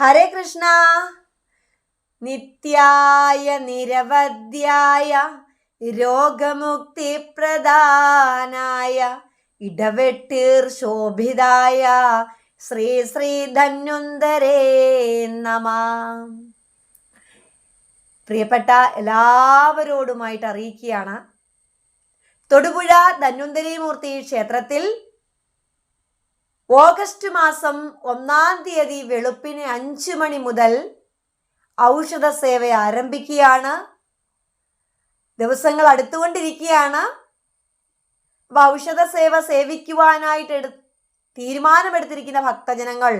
ഹരേ കൃഷ്ണ. നിത്യായ നിരവധ്യായ രോഗമുക്തി പ്രദാനായ ഇടവെട്ടീർ ശോഭിതായ ശ്രീ ശ്രീ ധന്വന്തരേ നമഃ. പ്രിയപ്പെട്ട എല്ലാവരോടുമായിട്ട് അറിയിക്കുകയാണ്, തൊടുപുഴ ധന്വന്തരി മൂർത്തി ക്ഷേത്രത്തിൽ ഓഗസ്റ്റ് മാസം 1-ാം തീയതി വെളുപ്പിന് 5 മണി മുതൽ ഔഷധ സേവ ആരംഭിക്കുകയാണ്. ദിവസങ്ങൾ അടുത്തുകൊണ്ടിരിക്കുകയാണ്. ഔഷധ സേവ സേവിക്കുവാനായിട്ട് തീരുമാനമെടുത്തിരിക്കുന്ന ഭക്തജനങ്ങൾ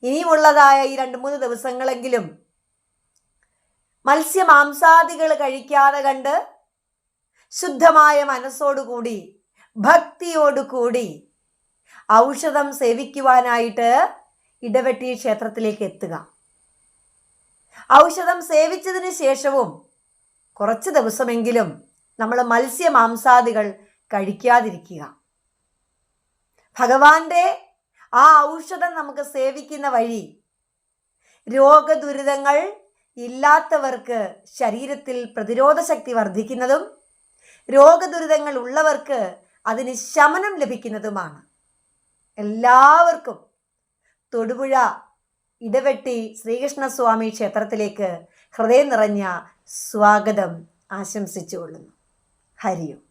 ഇനിയുമുള്ളതായ ഈ 2-3 ദിവസങ്ങളെങ്കിലും മത്സ്യമാംസാദികൾ കഴിക്കാതെ കണ്ട് ശുദ്ധമായ മനസ്സോടുകൂടി ഭക്തിയോടുകൂടി ഔഷധം സേവിക്കുവാനായിട്ട് ഇടവെട്ടി ക്ഷേത്രത്തിലേക്ക് എത്തുക. ഔഷധം സേവിച്ചതിന് ശേഷവും കുറച്ച് ദിവസമെങ്കിലും നമ്മൾ മത്സ്യമാംസാദികൾ കഴിക്കാതിരിക്കുക. ഭഗവാന്റെ ആ ഔഷധം നമുക്ക് സേവിക്കുന്ന വഴി രോഗദുരിതങ്ങൾ ഇല്ലാത്തവർക്ക് ശരീരത്തിൽ പ്രതിരോധ ശക്തി വർദ്ധിക്കുന്നതും രോഗദുരിതങ്ങൾ ഉള്ളവർക്ക് അതിന് ശമനം ലഭിക്കുന്നതുമാണ്. എല്ലാവർക്കും തൊടുപുഴ ഇടവെട്ടി ശ്രീകൃഷ്ണസ്വാമി ക്ഷേത്രത്തിലേക്ക് ഹൃദയം നിറഞ്ഞ സ്വാഗതം ആശംസിച്ചുകൊള്ളുന്നു. ഹരി ഓം.